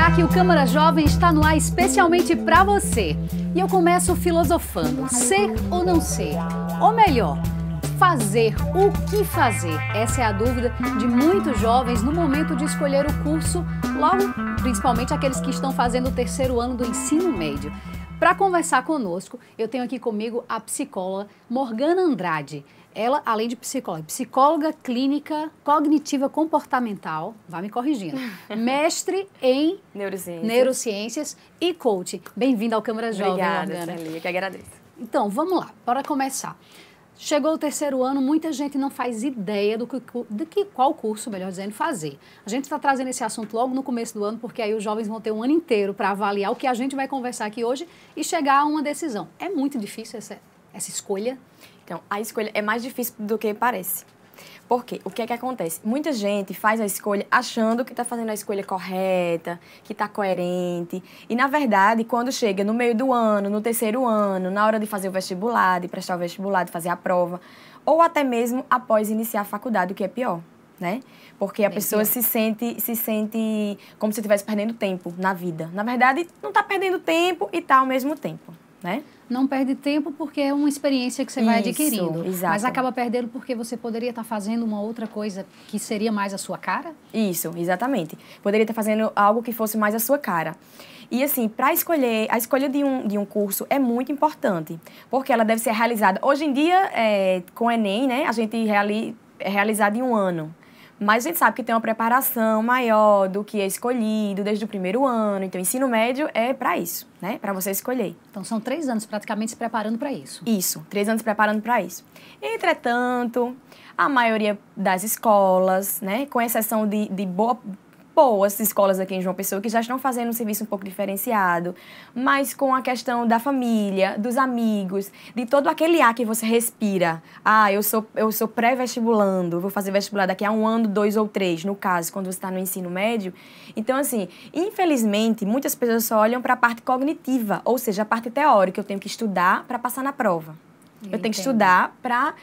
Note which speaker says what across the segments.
Speaker 1: lembrar que o Câmara Jovem está no ar especialmente para você. E eu começo filosofando. Ser ou não ser? Ou melhor, fazer. O que fazer? Essa é a dúvida de muitos jovens no momento de escolher o curso, logo, principalmente aqueles que estão fazendo o terceiro ano do ensino médio. Para conversar conosco, eu tenho aqui comigo a psicóloga Morgana Andrade. Ela, além de psicóloga clínica cognitiva comportamental, vai me corrigindo, mestre em neurociências e coach. Bem-vinda ao Câmara Jovem,
Speaker 2: Morgana.
Speaker 1: Obrigada,
Speaker 2: Célia, que agradeço.
Speaker 1: Então, vamos lá, para começar. Chegou o terceiro ano, muita gente não faz ideia qual curso, melhor dizendo, fazer. A gente está trazendo esse assunto logo no começo do ano, porque aí os jovens vão ter um ano inteiro para avaliar o que a gente vai conversar aqui hoje e chegar a uma decisão. É muito difícil essa escolha?
Speaker 2: Então, a escolha é mais difícil do que parece. Por quê? O que é que acontece? Muita gente faz a escolha achando que está fazendo a escolha correta, que está coerente. E, na verdade, quando chega no meio do ano, no terceiro ano, na hora de fazer o vestibular, de prestar o vestibular, de fazer a prova, ou até mesmo após iniciar a faculdade, o que é pior, né? Porque a pessoa se sente como se estivesse perdendo tempo na vida. Na verdade, não está perdendo tempo e está ao mesmo tempo, né?
Speaker 1: Não perde tempo porque é uma experiência que você vai adquirindo.
Speaker 2: Exato.
Speaker 1: Mas acaba perdendo porque você poderia estar fazendo uma outra coisa que seria mais a sua cara?
Speaker 2: Isso, exatamente. Poderia estar fazendo algo que fosse mais a sua cara. E assim, para escolher, a escolha de um curso é muito importante, porque ela deve ser realizada. Hoje em dia, com o Enem, né, a gente é realizada em um ano. Mas a gente sabe que tem uma preparação maior do que é escolhido desde o primeiro ano. Então, o ensino médio é para isso, né? Para você escolher.
Speaker 1: Então, são 3 anos praticamente se preparando para isso.
Speaker 2: Isso, 3 anos se preparando para isso. Entretanto, a maioria das escolas, né? Com exceção de boas escolas aqui em João Pessoa, que já estão fazendo um serviço um pouco diferenciado, mas com a questão da família, dos amigos, de todo aquele ar que você respira. Ah, eu sou pré-vestibulando, vou fazer vestibular daqui a 1 ano, 2 ou 3, no caso, quando você está no ensino médio. Então, assim, infelizmente, muitas pessoas só olham para a parte cognitiva, ou seja, a parte teórica. Eu tenho que estudar para passar na prova. Eu tenho que estudar para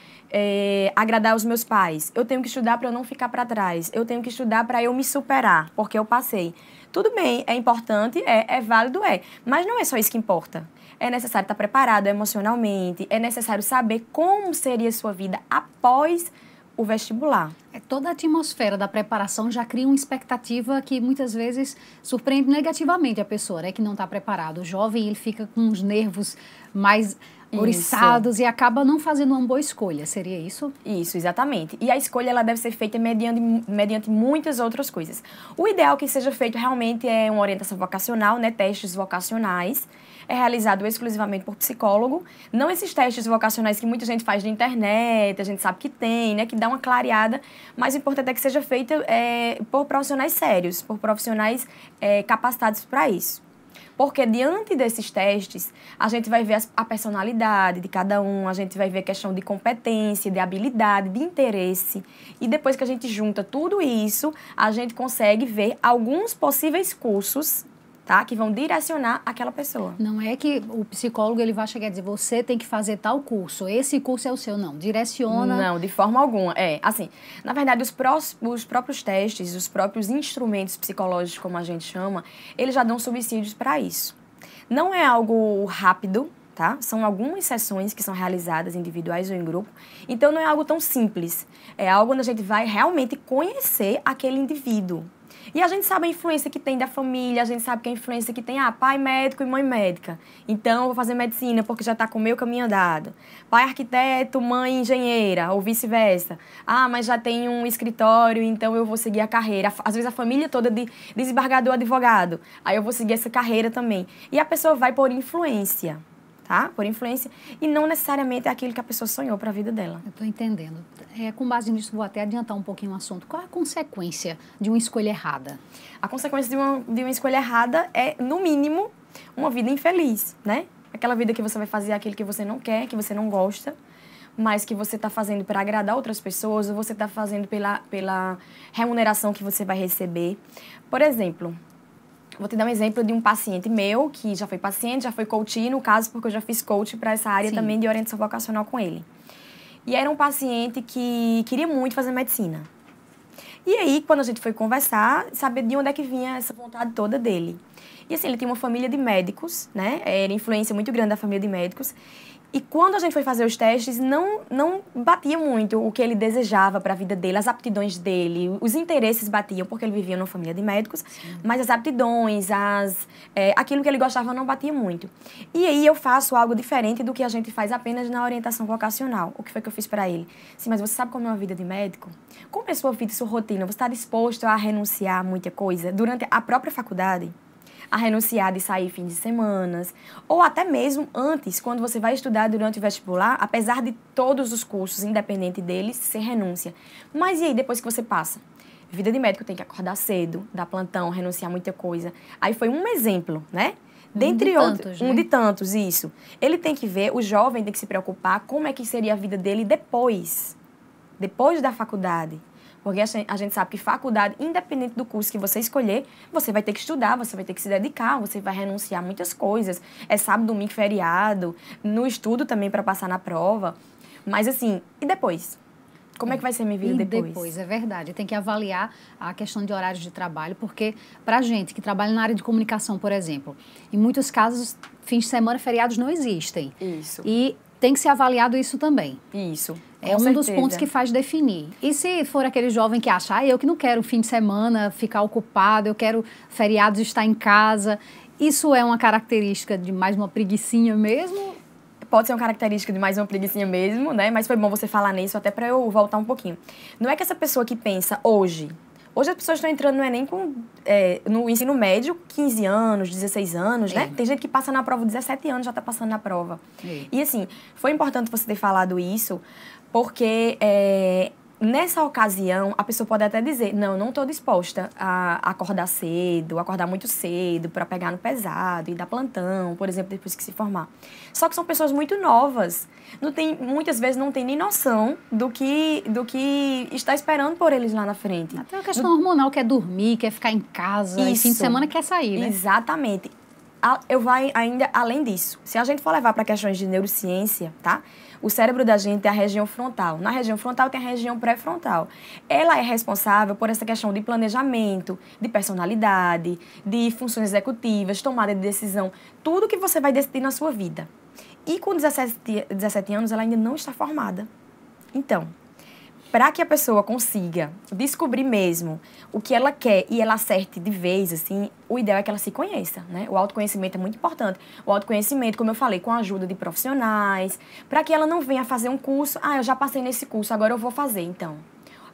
Speaker 2: agradar os meus pais. Eu tenho que estudar para eu não ficar para trás. Eu tenho que estudar para eu me superar, porque eu passei. Tudo bem, é importante, é válido, mas não é só isso que importa. É necessário estar preparado emocionalmente, é necessário saber como seria a sua vida após o vestibular.
Speaker 1: Toda a atmosfera da preparação já cria uma expectativa que muitas vezes surpreende negativamente a pessoa, né, que não está preparado. O jovem, ele fica com os nervos mais oriçados e acaba não fazendo uma boa escolha. Seria isso? Isso,
Speaker 2: exatamente. E a escolha ela deve ser feita mediante muitas outras coisas. O ideal que seja feito realmente é uma orientação vocacional, né, testes vocacionais. É realizado exclusivamente por psicólogo. Não esses testes vocacionais que muita gente faz de internet, a gente sabe que tem, né, que dá uma clareada, mas o importante é que seja feito por profissionais sérios, por profissionais capacitados para isso. Porque diante desses testes, a gente vai ver a personalidade de cada um, a gente vai ver a questão de competência, de habilidade, de interesse. E depois que a gente junta tudo isso, a gente consegue ver alguns possíveis cursos, tá, que vão direcionar aquela pessoa.
Speaker 1: Não é que o psicólogo ele vai chegar e dizer, você tem que fazer tal curso, esse curso é o seu, não. Direciona...
Speaker 2: Não, de forma alguma. Assim, na verdade, os próprios testes, os próprios instrumentos psicológicos, como a gente chama, eles já dão subsídios para isso. Não é algo rápido, tá? São algumas sessões que são realizadas individuais ou em grupo, então não é algo tão simples. É algo onde a gente vai realmente conhecer aquele indivíduo. E a gente sabe a influência que tem da família, a gente sabe que a influência que tem, pai médico e mãe médica. Então, eu vou fazer medicina porque já está com o meu caminho andado. Pai arquiteto, mãe engenheira, ou vice-versa. Mas já tem um escritório, então eu vou seguir a carreira. Às vezes a família toda de desembargador, advogado. Aí eu vou seguir essa carreira também. E a pessoa vai por influência. Tá? Por influência, e não necessariamente é aquilo que a pessoa sonhou para a vida dela.
Speaker 1: Eu estou entendendo. Com base nisso, vou até adiantar um pouquinho o assunto. Qual é a consequência de uma escolha errada?
Speaker 2: A consequência de uma escolha errada é, no mínimo, uma vida infeliz, né? Aquela vida que você vai fazer aquilo que você não quer, que você não gosta, mas que você está fazendo para agradar outras pessoas, ou você está fazendo pela remuneração que você vai receber. Por exemplo... Vou te dar um exemplo de um paciente meu, que já foi paciente, já foi coach, no caso, porque eu já fiz coach para essa área também de orientação vocacional com ele. E era um paciente que queria muito fazer medicina. E aí, quando a gente foi conversar, saber de onde é que vinha essa vontade toda dele. E assim, ele tinha uma família de médicos, né? Era influência muito grande da família de médicos. E quando a gente foi fazer os testes, não batia muito o que ele desejava para a vida dele, as aptidões dele, os interesses batiam, porque ele vivia numa família de médicos, sim, mas as aptidões, aquilo que ele gostava não batia muito. E aí eu faço algo diferente do que a gente faz apenas na orientação vocacional. O que foi que eu fiz para ele? Sim, mas você sabe como é uma vida de médico? Como é a sua vida e sua rotina? Você está disposto a renunciar a muita coisa durante a própria faculdade? A renunciar de sair fins de semana, ou até mesmo antes, quando você vai estudar durante o vestibular, apesar de todos os cursos, independente deles, ser renúncia. Mas e aí, depois que você passa? Vida de médico tem que acordar cedo, dar plantão, renunciar a muita coisa. Aí foi um exemplo, né? Dentre outros, um de tantos, isso. Ele tem que ver, o jovem tem que se preocupar como é que seria a vida dele depois da faculdade. Porque a gente sabe que faculdade, independente do curso que você escolher, você vai ter que estudar, você vai ter que se dedicar, você vai renunciar a muitas coisas. É sábado, domingo, feriado, no estudo também para passar na prova. Mas assim, e depois? Como é que vai ser minha vida depois?
Speaker 1: Depois, é verdade. Tem que avaliar a questão de horários de trabalho, porque para gente que trabalha na área de comunicação, por exemplo, em muitos casos, fins de semana, feriados não existem.
Speaker 2: Isso.
Speaker 1: E tem que ser avaliado isso também.
Speaker 2: Isso.
Speaker 1: É um dos pontos que faz definir. E se for aquele jovem que acha, eu que não quero fim de semana ficar ocupado, eu quero feriados estar em casa, isso é uma característica de mais uma preguicinha mesmo?
Speaker 2: Pode ser uma característica de mais uma preguicinha mesmo, né? Mas foi bom você falar nisso até para eu voltar um pouquinho. Não é que essa pessoa que pensa hoje as pessoas estão entrando, não é nem no ensino médio, 15 anos, 16 anos, né? Tem gente que passa na prova 17 anos, já está passando na prova. E assim, foi importante você ter falado isso, porque nessa ocasião, a pessoa pode até dizer, não estou disposta a acordar muito cedo para pegar no pesado e dar plantão, por exemplo, depois que se formar. Só que são pessoas muito novas, muitas vezes não tem nem noção do que está esperando por eles lá na frente.
Speaker 1: Até a questão hormonal, quer dormir, quer ficar em casa, e fim de semana quer sair, né?
Speaker 2: Exatamente. Eu vou ainda além disso. Se a gente for levar para questões de neurociência, tá? O cérebro da gente é a região frontal. Na região frontal tem a região pré-frontal. Ela é responsável por essa questão de planejamento, de personalidade, de funções executivas, tomada de decisão, tudo que você vai decidir na sua vida. E com 17 anos, ela ainda não está formada. Então, para que a pessoa consiga descobrir mesmo o que ela quer e ela acerte de vez, assim, o ideal é que ela se conheça, né? O autoconhecimento é muito importante. O autoconhecimento, como eu falei, com a ajuda de profissionais, para que ela não venha fazer um curso, eu já passei nesse curso, agora eu vou fazer, então.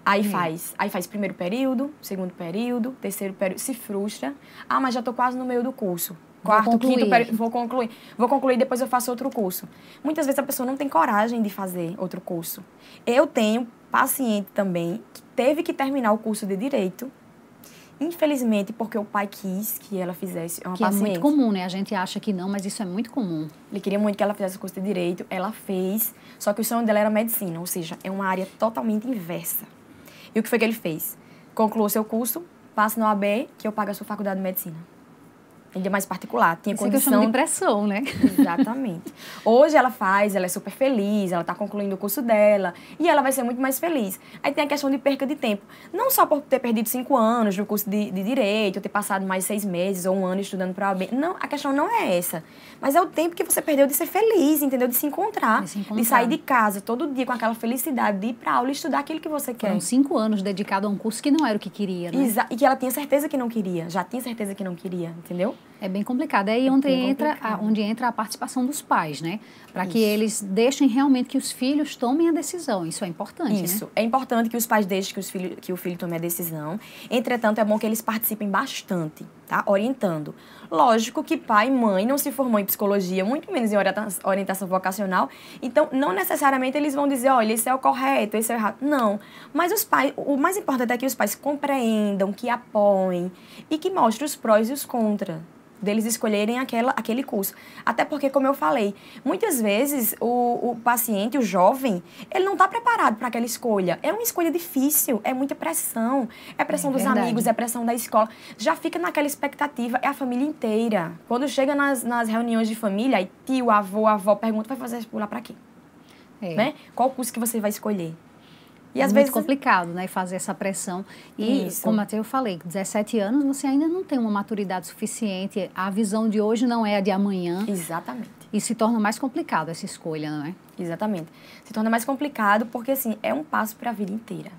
Speaker 2: Aí faz primeiro período, segundo período, terceiro período, se frustra. Mas já estou quase no meio do curso. Quarto, quinto período, vou concluir, depois eu faço outro curso. Muitas vezes a pessoa não tem coragem de fazer outro curso. Eu tenho paciente também que teve que terminar o curso de Direito, infelizmente, porque o pai quis que ela fizesse uma paciente.
Speaker 1: É muito comum, né? A gente acha que não, mas isso é muito comum.
Speaker 2: Ele queria muito que ela fizesse o curso de Direito, ela fez, só que o sonho dela era medicina, ou seja, é uma área totalmente inversa. E o que foi que ele fez? Concluiu seu curso, passa na OAB, que eu pago a sua faculdade de medicina. Ainda mais particular, tinha
Speaker 1: isso
Speaker 2: condição...
Speaker 1: é questão de pressão, né?
Speaker 2: Exatamente. Hoje ela é super feliz, ela está concluindo o curso dela e ela vai ser muito mais feliz. Aí tem a questão de perca de tempo. Não só por ter perdido 5 anos no curso de Direito, ter passado mais 6 meses ou 1 ano estudando para a OAB. Não, a questão não é essa. Mas é o tempo que você perdeu de ser feliz, entendeu? De se encontrar. De sair de casa todo dia com aquela felicidade, de ir para aula e estudar aquilo que você quer.
Speaker 1: Foram 5 anos dedicado a um curso que não era o que queria, né?
Speaker 2: E que ela tinha certeza que não queria. Já tinha certeza que não queria, entendeu?
Speaker 1: É bem complicado. É aí onde entra a participação dos pais, né? Para que eles deixem realmente que os filhos tomem a decisão. Isso é importante,
Speaker 2: Isso.
Speaker 1: né?
Speaker 2: É importante que os pais deixem que o filho tome a decisão. Entretanto, é bom que eles participem bastante, tá? Orientando. Lógico que pai e mãe não se formou em psicologia, muito menos em orientação vocacional. Então, não necessariamente eles vão dizer, olha, esse é o correto, esse é o errado. Não. Mas os pais, o mais importante é que os pais compreendam, que apoiem e que mostrem os prós e os contras deles escolherem aquele curso. Até porque, como eu falei, muitas vezes o paciente, o jovem, ele não está preparado para aquela escolha. É uma escolha difícil, é muita pressão. É pressão dos amigos, é pressão da escola. Já fica naquela expectativa, é a família inteira. Quando chega nas reuniões de família, aí tio, avô, avó pergunta, vai fazer vestibular para quê? Né? Qual curso que você vai escolher? E às
Speaker 1: muito
Speaker 2: vezes
Speaker 1: complicado, né, fazer essa pressão. E,
Speaker 2: Isso.
Speaker 1: como até eu falei, com 17 anos você ainda não tem uma maturidade suficiente. A visão de hoje não é a de amanhã.
Speaker 2: Exatamente.
Speaker 1: E se torna mais complicado essa escolha, não é?
Speaker 2: Exatamente. Se torna mais complicado porque, assim, é um passo para a vida inteira.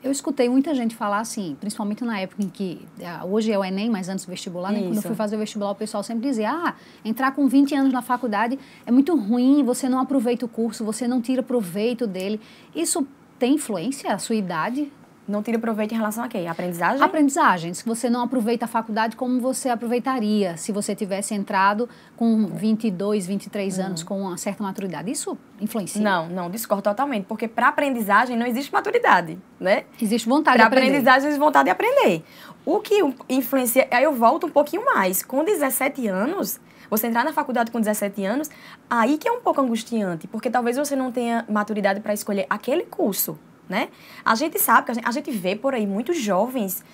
Speaker 1: Eu escutei muita gente falar assim, principalmente na época em que, hoje é o Enem, mas antes do vestibular, né? Quando eu fui fazer o vestibular, o pessoal sempre dizia, entrar com 20 anos na faculdade é muito ruim, você não aproveita o curso, você não tira proveito dele. Isso tem influência, a sua idade?
Speaker 2: Não tira proveito em relação a quê? Aprendizagem?
Speaker 1: Aprendizagem. Se você não aproveita a faculdade como você aproveitaria se você tivesse entrado com 22, 23 anos, com uma certa maturidade. Isso influencia?
Speaker 2: Não, discordo totalmente. Porque para aprendizagem não existe maturidade, né?
Speaker 1: Existe vontade de aprender.
Speaker 2: Para aprendizagem existe vontade de aprender. O que influencia... Aí eu volto um pouquinho mais. Com 17 anos... Você entrar na faculdade com 17 anos, aí que é um pouco angustiante. Porque talvez você não tenha maturidade para escolher aquele curso. Né? A gente sabe, a gente vê por aí muitos jovens,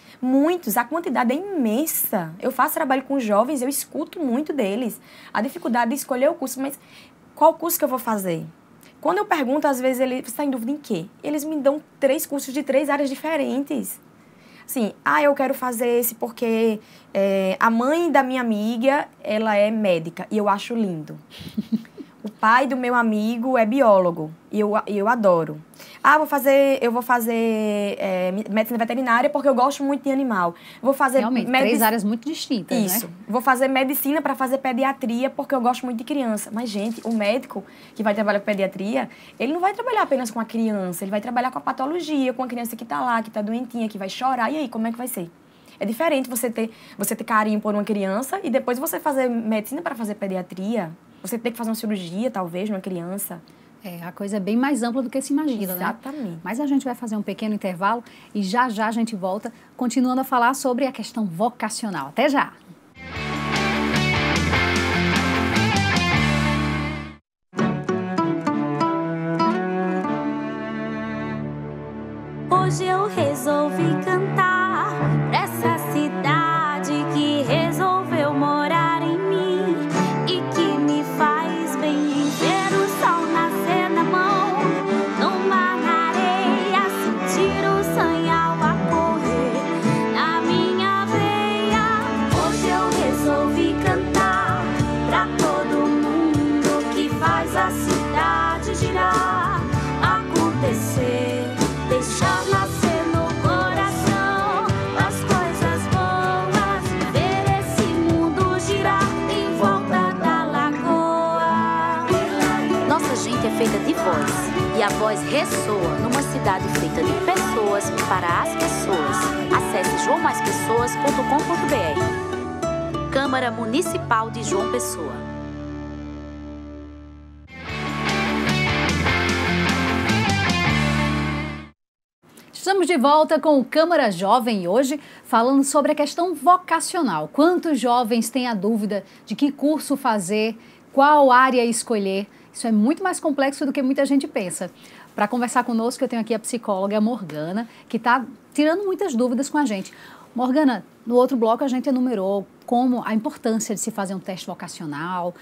Speaker 2: a quantidade é imensa. Eu faço trabalho com jovens, eu escuto muito deles. A dificuldade de escolher o curso, mas qual curso que eu vou fazer? Quando eu pergunto, às vezes, você está em dúvida em quê? Eles me dão 3 cursos de 3 áreas diferentes. Assim, eu quero fazer esse porque a mãe da minha amiga, ela é médica e eu acho lindo. O pai do meu amigo é biólogo e eu adoro. Eu vou fazer medicina veterinária porque eu gosto muito de animal. Vou fazer
Speaker 1: realmente, 3 áreas muito distintas,
Speaker 2: Isso.
Speaker 1: Né?
Speaker 2: Vou fazer medicina para fazer pediatria porque eu gosto muito de criança. Mas, gente, o médico que vai trabalhar com pediatria, ele não vai trabalhar apenas com a criança, ele vai trabalhar com a patologia, com a criança que está lá, que está doentinha, que vai chorar. E aí, como é que vai ser? É diferente você ter carinho por uma criança e depois você fazer medicina para fazer pediatria. Você ter que fazer uma cirurgia, talvez, numa criança.
Speaker 1: A coisa é bem mais ampla do que se imagina,
Speaker 2: Exatamente.
Speaker 1: Né? Mas a gente vai fazer um pequeno intervalo e já a gente volta, continuando a falar sobre a questão vocacional. Até já!
Speaker 3: Hoje eu resolvi cantar pra essa cidade que resolveu morar em mim e que me faz bem ver o sol nascer na mão, no mar, na areia, sentir o sanhal a correr na minha veia. Hoje eu resolvi cantar pra todo mundo que faz a cidade girar, acontecer, deixar nascer no coração as coisas boas, ver esse mundo girar em volta da lagoa.
Speaker 4: Nossa gente é feita de voz e a voz ressoa numa cidade feita de pessoas para as pessoas. Acesse joamaspessoas.com.br. Câmara Municipal de João Pessoa.
Speaker 1: Estamos de volta com o Câmara Jovem hoje, falando sobre a questão vocacional. Quantos jovens têm a dúvida de que curso fazer, qual área escolher? Isso é muito mais complexo do que muita gente pensa. Para conversar conosco, eu tenho aqui a psicóloga Morgana, que está tirando muitas dúvidas com a gente. Morgana, no outro bloco a gente enumerou como a importância de se fazer um teste vocacional,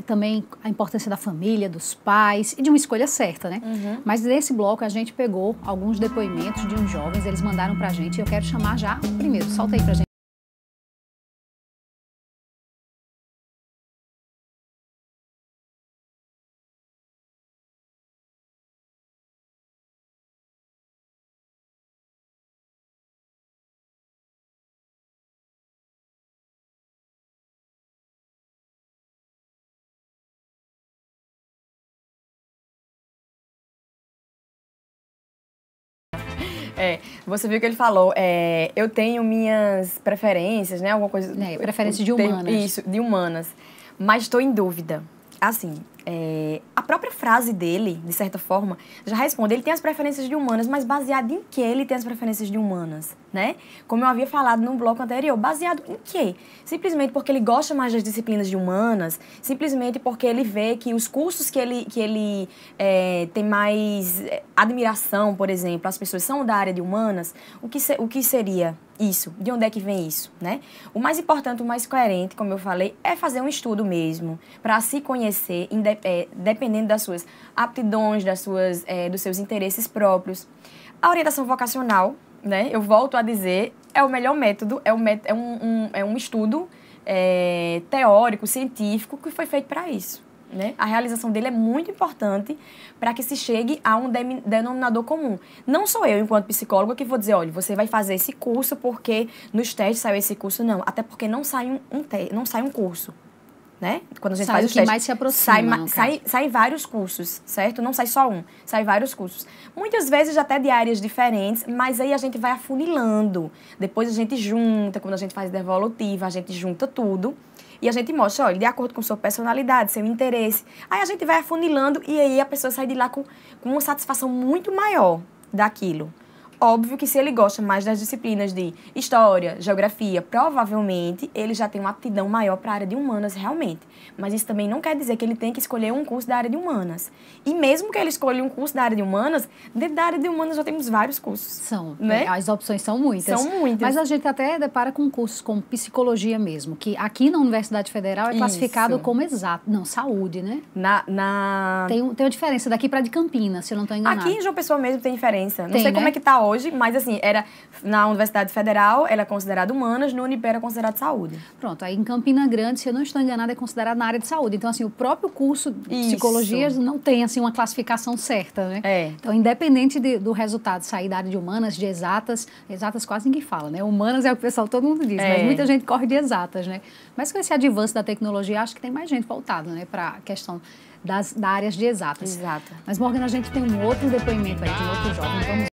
Speaker 1: também a importância da família, dos pais e de uma escolha certa, né?
Speaker 2: Uhum.
Speaker 1: Mas nesse bloco a gente pegou alguns depoimentos de uns jovens, eles mandaram pra gente e eu quero chamar já o primeiro. Solta aí pra gente.
Speaker 2: Você viu que ele falou, eu tenho minhas preferências, né? Alguma coisa...
Speaker 1: preferências de humanas.
Speaker 2: Isso, de humanas. Mas estou em dúvida. Assim, a própria frase dele, de certa forma, já responde. Ele tem as preferências de humanas, mas baseado em que ele tem as preferências de humanas, né? Como eu havia falado no bloco anterior, baseado em quê? Simplesmente porque ele gosta mais das disciplinas de humanas, simplesmente porque ele vê que os cursos que ele tem mais admiração, por exemplo, as pessoas são da área de humanas, o que seria isso? De onde é que vem isso, né? O mais importante, o mais coerente, como eu falei, é fazer um estudo mesmo, para se conhecer, dependendo das suas aptidões, dos seus interesses próprios. A orientação vocacional, né? Eu volto a dizer, é o melhor método, é um estudo teórico, científico, que foi feito para isso. Né? A realização dele é muito importante para que se chegue a um denominador comum. Não sou eu, enquanto psicóloga, que vou dizer, olha, você vai fazer esse curso porque nos testes saiu esse curso. Não, até porque não sai um curso. Né? Quando a gente faz os testes,
Speaker 1: mais se aproxima,
Speaker 2: sai vários cursos, certo? Não sai só um, sai vários cursos. Muitas vezes até de áreas diferentes, mas aí a gente vai afunilando. Depois a gente junta, quando a gente faz devolutiva, a gente junta tudo. E a gente mostra, olha, de acordo com sua personalidade, seu interesse. Aí a gente vai afunilando e aí a pessoa sai de lá com uma satisfação muito maior daquilo. Óbvio que se ele gosta mais das disciplinas de história, geografia, provavelmente ele já tem uma aptidão maior para a área de humanas realmente. Mas isso também não quer dizer que ele tem que escolher um curso da área de humanas. E mesmo que ele escolha um curso da área de humanas, dentro da área de humanas já temos vários cursos.
Speaker 1: São,
Speaker 2: né?
Speaker 1: As opções são muitas.
Speaker 2: São muitas.
Speaker 1: Mas a gente até depara com cursos como psicologia mesmo, que aqui na Universidade Federal é classificado como exato. Não, saúde, né? Tem uma diferença daqui para de Campinas, se eu não estou enganada.
Speaker 2: Aqui em João Pessoa mesmo tem diferença. Não sei como é que está hoje, mas assim, na Universidade Federal, ela é considerada humanas, no Unipar era considerado saúde.
Speaker 1: Pronto, aí em Campina Grande, se eu não estou enganada, é considerado na área de saúde. Então, assim, o próprio curso de psicologia não tem, assim, uma classificação certa, né? Então, independente do resultado sair da área de humanas, de exatas quase ninguém fala, né? Humanas é o que o pessoal, todo mundo diz, mas muita gente corre de exatas, né? Mas com esse avanço da tecnologia, acho que tem mais gente voltada, né, para a questão das áreas de exatas.
Speaker 2: Exato.
Speaker 1: Mas, Morgana, a gente tem um outro depoimento aí de um outro jovem. Vamos.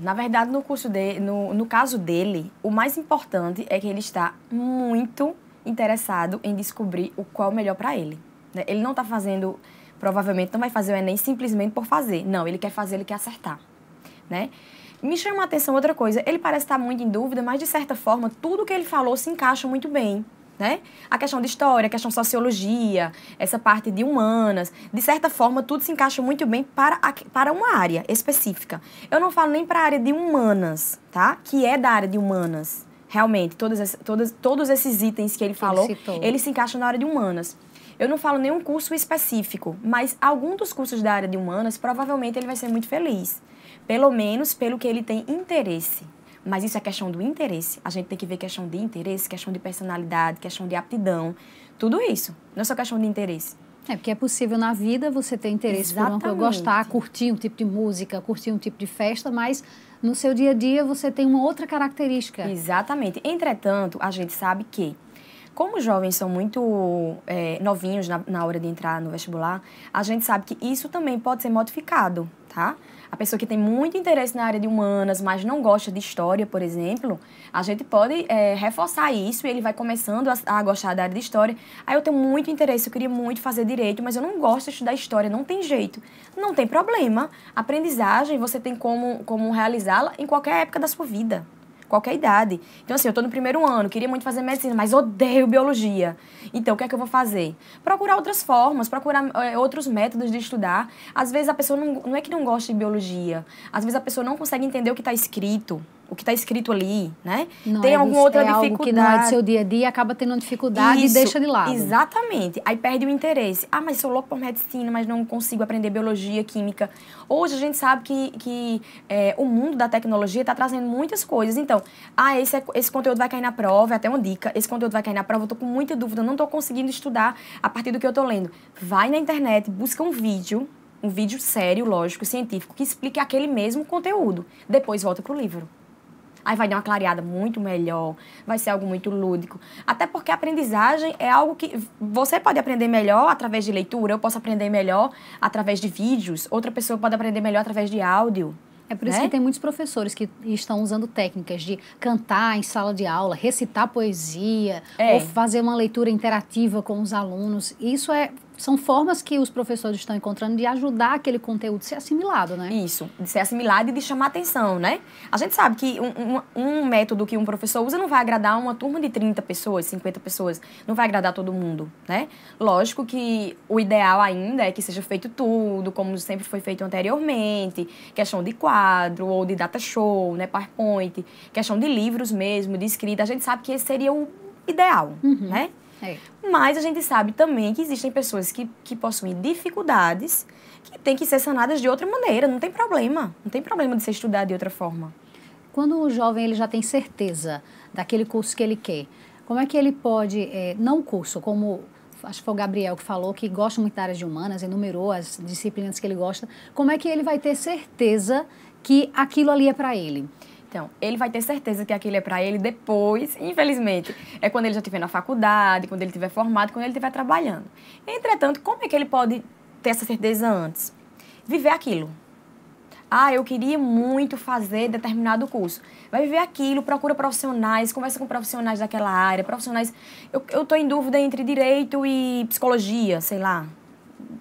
Speaker 2: Na verdade, no caso dele, o mais importante é que ele está muito interessado em descobrir qual é o melhor para ele. Né? Ele não está fazendo, provavelmente não vai fazer o Enem simplesmente por fazer. Não, ele quer fazer, ele quer acertar. Né? Me chama a atenção outra coisa, ele parece estar muito em dúvida, mas de certa forma, tudo que ele falou se encaixa muito bem. Né? A questão de história, a questão de sociologia, essa parte de humanas, de certa forma, tudo se encaixa muito bem para uma área específica. Eu não falo nem para a área de humanas, tá? Que é da área de humanas. Realmente, todos esses itens que ele falou, eles se encaixam na área de humanas. Eu não falo nenhum curso específico, mas algum dos cursos da área de humanas, provavelmente ele vai ser muito feliz. Pelo menos pelo que ele tem interesse. Mas isso é questão do interesse. A gente tem que ver questão de interesse, questão de personalidade, questão de aptidão. Tudo isso. Não é só questão de interesse.
Speaker 1: Porque é possível na vida você ter interesse por uma coisa, gostar, curtir um tipo de música, curtir um tipo de festa, mas no seu dia a dia você tem uma outra característica.
Speaker 2: Exatamente. Entretanto, a gente sabe que, como os jovens são muito novinhos na hora de entrar no vestibular, a gente sabe que isso também pode ser modificado, tá? A pessoa que tem muito interesse na área de humanas, mas não gosta de história, por exemplo, a gente pode reforçar isso e ele vai começando a gostar da área de história. Aí eu tenho muito interesse, eu queria muito fazer direito, mas eu não gosto de estudar história, não tem jeito. Não tem problema. A aprendizagem, você tem como realizá-la em qualquer época da sua vida. qualquer idade. Então, assim, eu tô no primeiro ano, queria muito fazer medicina, mas odeio biologia. Então, o que é que eu vou fazer? Procurar outras formas, procurar outros métodos de estudar. Às vezes a pessoa não é que não gosta de biologia, às vezes a pessoa não consegue entender o que está escrito ali, né?
Speaker 1: Não
Speaker 2: tem alguma outra dificuldade.
Speaker 1: Algo que não é do seu dia a dia, acaba tendo uma dificuldade e deixa de lado.
Speaker 2: Exatamente. Aí perde o interesse. Ah, mas sou louco por medicina, mas não consigo aprender biologia, química. Hoje a gente sabe que o mundo da tecnologia está trazendo muitas coisas. Então, esse conteúdo vai cair na prova, é até uma dica, esse conteúdo vai cair na prova, eu tô com muita dúvida, não tô conseguindo estudar a partir do que eu tô lendo. Vai na internet, busca um vídeo sério, lógico, científico, que explique aquele mesmo conteúdo. Depois volta pro livro. Aí vai dar uma clareada muito melhor, vai ser algo muito lúdico. Até porque a aprendizagem é algo que você pode aprender melhor através de leitura, eu posso aprender melhor através de vídeos, outra pessoa pode aprender melhor através de áudio.
Speaker 1: É por isso que tem muitos professores que estão usando técnicas de cantar em sala de aula, recitar poesia, ou fazer uma leitura interativa com os alunos. Isso são formas que os professores estão encontrando de ajudar aquele conteúdo a ser assimilado, né?
Speaker 2: Isso, de ser assimilado e de chamar atenção, né? A gente sabe que um método que um professor usa não vai agradar uma turma de 30 pessoas, 50 pessoas, não vai agradar todo mundo, né? Lógico que o ideal ainda é que seja feito tudo, como sempre foi feito anteriormente, questão de quadro ou de data show, né? PowerPoint, questão de livros mesmo, de escrita, a gente sabe que esse seria o ideal, né? Mas a gente sabe também que existem pessoas que possuem dificuldades que têm que ser sanadas de outra maneira. Não tem problema. Não tem problema de ser estudado de outra forma.
Speaker 1: Quando o jovem ele já tem certeza daquele curso que ele quer, como é que ele pode, não o curso, como acho que foi o Gabriel que falou, que gosta muito da área de humanas, enumerou as disciplinas que ele gosta, como é que ele vai ter certeza que aquilo ali é para ele?
Speaker 2: Então, ele vai ter certeza que aquilo é para ele depois, infelizmente. É quando ele já estiver na faculdade, quando ele estiver formado, quando ele estiver trabalhando. Entretanto, como é que ele pode ter essa certeza antes? Viver aquilo. Ah, eu queria muito fazer determinado curso. Vai viver aquilo, procura profissionais, conversa com profissionais daquela área, profissionais... Eu tô em dúvida entre direito e psicologia, sei lá,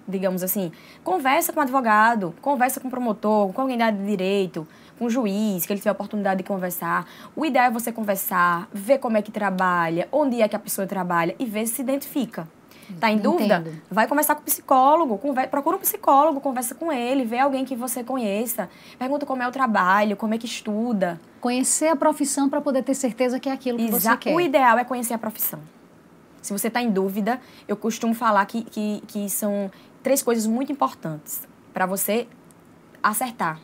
Speaker 2: digamos assim. Conversa com um advogado, conversa com um promotor, com alguém da área de direito, com um juiz, que ele tiver a oportunidade de conversar. O ideal é você conversar, ver como é que trabalha, onde é que a pessoa trabalha e ver se se identifica. Tá em dúvida?
Speaker 1: Entendo.
Speaker 2: Vai conversar com o psicólogo, procura um psicólogo, conversa com ele, vê alguém que você conheça, pergunta como é o trabalho, como é que estuda.
Speaker 1: Conhecer a profissão para poder ter certeza que é aquilo que você quer.
Speaker 2: O ideal é conhecer a profissão. Se você está em dúvida, eu costumo falar que são 3 coisas muito importantes para você acertar,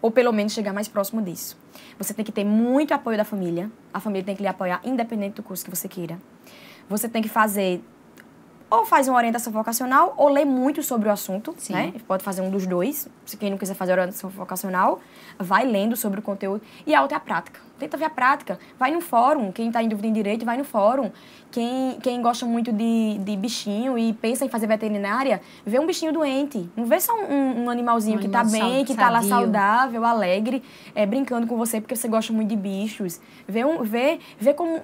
Speaker 2: ou pelo menos chegar mais próximo disso. Você tem que ter muito apoio da família, a família tem que lhe apoiar independente do curso que você queira. Você tem que ou faz uma orientação vocacional, ou lê muito sobre o assunto, né? Pode fazer um dos dois. Se quem não quiser fazer orientação vocacional, vai lendo sobre o conteúdo. E a outra é a prática. Tenta ver a prática. Vai no fórum. Quem está em dúvida em direito, vai no fórum. Quem gosta muito de bichinho e pensa em fazer veterinária, vê um bichinho doente. Não vê só um animalzinho que está bem, que está lá saudável, alegre, brincando com você porque você gosta muito de bichos. Vê como,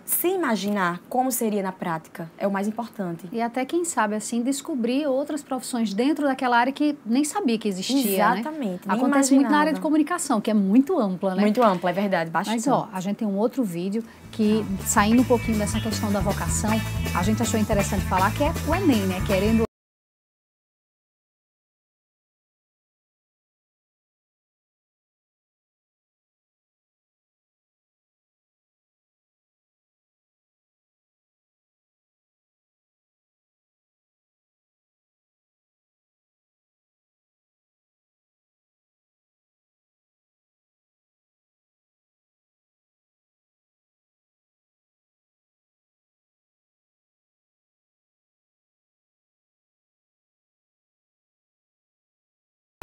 Speaker 2: se imaginar como seria na prática. É o mais importante.
Speaker 1: E até, quem sabe, assim, descobrir outras profissões dentro daquela área que nem sabia que existia,
Speaker 2: Exatamente.
Speaker 1: Né? Acontece muito na área de comunicação, que é muito ampla, né?
Speaker 2: Muito ampla, é verdade, bastante.
Speaker 1: Mas, a gente tem um outro vídeo que, saindo um pouquinho dessa questão da vocação, a gente achou interessante falar, que é o Enem, né? Querendo...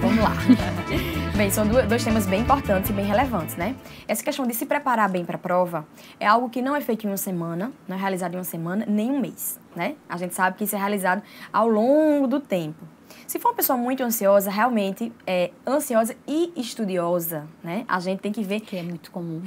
Speaker 1: Vamos lá.
Speaker 2: Bem, são dois temas bem importantes e bem relevantes, né? Essa questão de se preparar bem para a prova é algo que não é feito em uma semana, não é realizado em uma semana, nem um mês, né? A gente sabe que isso é realizado ao longo do tempo. Se for uma pessoa muito ansiosa, realmente ansiosa e estudiosa, né? A gente tem que ver...
Speaker 1: Que é muito comum.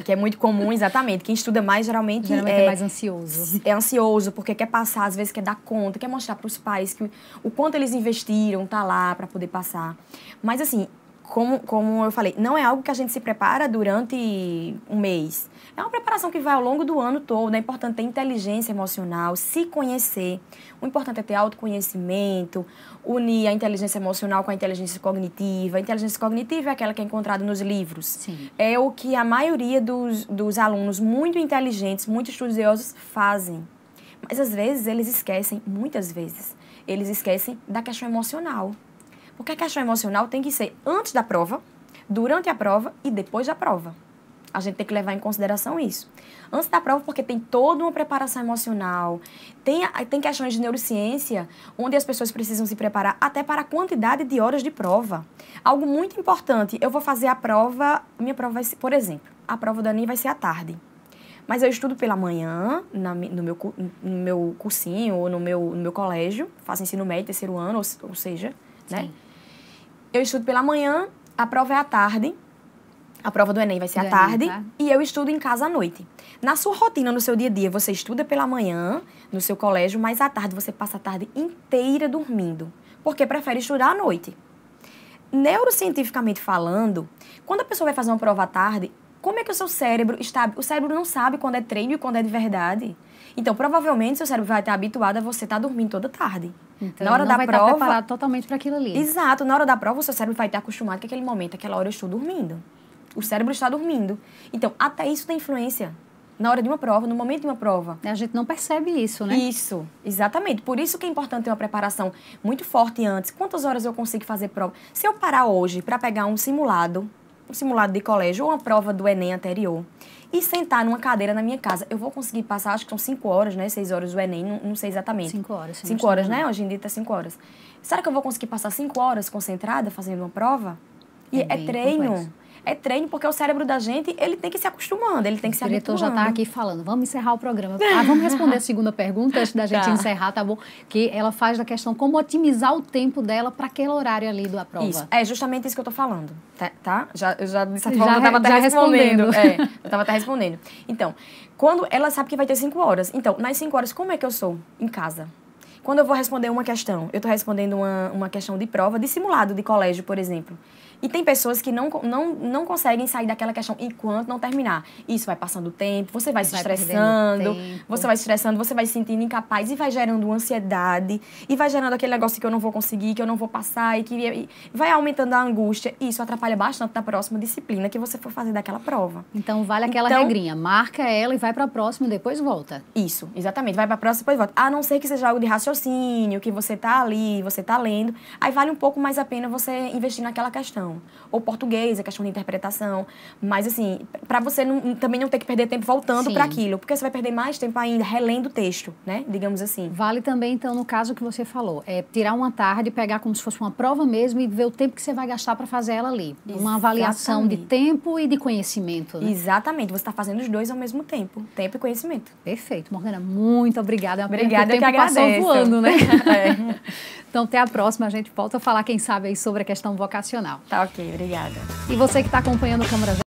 Speaker 2: Que é muito comum, exatamente. Quem estuda mais, geralmente
Speaker 1: é mais ansioso.
Speaker 2: É ansioso, porque quer passar, às vezes quer dar conta, quer mostrar para os pais que o quanto eles investiram, tá lá para poder passar. Mas, assim, como eu falei, não é algo que a gente se prepara durante um mês. É uma preparação que vai ao longo do ano todo. É importante ter inteligência emocional, se conhecer. O importante é ter autoconhecimento, unir a inteligência emocional com a inteligência cognitiva. A inteligência cognitiva é aquela que é encontrada nos livros.
Speaker 1: Sim.
Speaker 2: É o que a maioria dos alunos muito inteligentes, muito estudiosos fazem. Mas às vezes eles esquecem, muitas vezes, eles esquecem da questão emocional. Porque a questão emocional tem que ser antes da prova, durante a prova e depois da prova. A gente tem que levar em consideração isso. Antes da prova, porque tem toda uma preparação emocional, tem questões de neurociência, onde as pessoas precisam se preparar até para a quantidade de horas de prova. Algo muito importante, eu vou fazer a prova, minha prova vai ser, por exemplo, a prova do Enem vai ser à tarde. Mas eu estudo pela manhã, no meu cursinho ou no meu colégio, faço ensino médio, 3º ano, ou seja, né? Eu estudo pela manhã, a prova é à tarde, a prova do Enem vai ser à tarde, e eu estudo em casa à noite. Na sua rotina, no seu dia a dia, você estuda pela manhã, no seu colégio, mas à tarde você passa a tarde inteira dormindo, porque prefere estudar à noite. Neurocientificamente falando, quando a pessoa vai fazer uma prova à tarde, como é que o seu cérebro está... O cérebro não sabe quando é treino e quando é de verdade. Então, provavelmente, seu cérebro vai estar habituado a você estar dormindo toda tarde.
Speaker 1: Então, na hora da prova, estar preparado totalmente para aquilo ali.
Speaker 2: Exato. Na hora da prova, o seu cérebro vai estar acostumado que aquele momento, aquela hora eu estou dormindo. O cérebro está dormindo. Então, até isso tem influência. Na hora de uma prova, no momento de uma prova.
Speaker 1: A gente não percebe isso, né?
Speaker 2: Isso, exatamente. Por isso que é importante ter uma preparação muito forte antes. Quantas horas eu consigo fazer prova? Se eu parar hoje para pegar um simulado de colégio ou uma prova do Enem anterior e sentar numa cadeira na minha casa, eu vou conseguir passar, acho que são 5 horas, né? 6 horas do Enem, não sei exatamente.
Speaker 1: 5 horas.
Speaker 2: 5 horas, né? Hoje em dia tá 5 horas. Será que eu vou conseguir passar 5 horas concentrada fazendo uma prova? E é treino. Complexo. É treino, porque o cérebro da gente, ele tem que se acostumando, ele tem que se habituando.
Speaker 1: O diretor já está aqui falando, vamos encerrar o programa. Vamos responder a segunda pergunta antes da gente encerrar, tá bom? Que ela faz da questão como otimizar o tempo dela para aquele horário ali da prova.
Speaker 2: Isso, é justamente isso que eu tô falando, tá? Eu já de certa forma, eu estava até respondendo. Eu estava até respondendo. Então, quando ela sabe que vai ter 5 horas, então, nas 5 horas, como é que eu sou em casa? Quando eu vou responder uma questão, eu estou respondendo uma questão de prova, de simulado de colégio, por exemplo. E tem pessoas que não conseguem sair daquela questão enquanto não terminar. Isso vai passando o tempo, você vai se estressando, você vai se sentindo incapaz e vai gerando ansiedade, e vai gerando aquele negócio que eu não vou conseguir, que eu não vou passar, e vai aumentando a angústia. E isso atrapalha bastante na próxima disciplina que você for fazer daquela prova.
Speaker 1: Então, vale aquela regrinha, marca ela e vai para a próxima e depois volta.
Speaker 2: Isso, exatamente, vai para a próxima e depois volta. A não ser que seja algo de raciocínio, que você tá ali, você tá lendo, aí vale um pouco mais a pena você investir naquela questão. Ou português, a questão de interpretação. Mas, assim, para você também não ter que perder tempo voltando para aquilo. Porque você vai perder mais tempo ainda relendo o texto, né? Digamos assim.
Speaker 1: Vale também, então, no caso que você falou, tirar uma tarde, pegar como se fosse uma prova mesmo e ver o tempo que você vai gastar para fazer ela ali. Exatamente. Uma avaliação de tempo e de conhecimento, né?
Speaker 2: Exatamente. Você está fazendo os dois ao mesmo tempo. Tempo e conhecimento.
Speaker 1: Perfeito. Morgana, muito obrigada.
Speaker 2: Obrigada, eu que agradeço.
Speaker 1: Passou voando, né? Então, até a próxima. A gente volta a falar, quem sabe, aí sobre a questão vocacional.
Speaker 2: Tá ok, obrigada.
Speaker 1: E você que está acompanhando o Câmara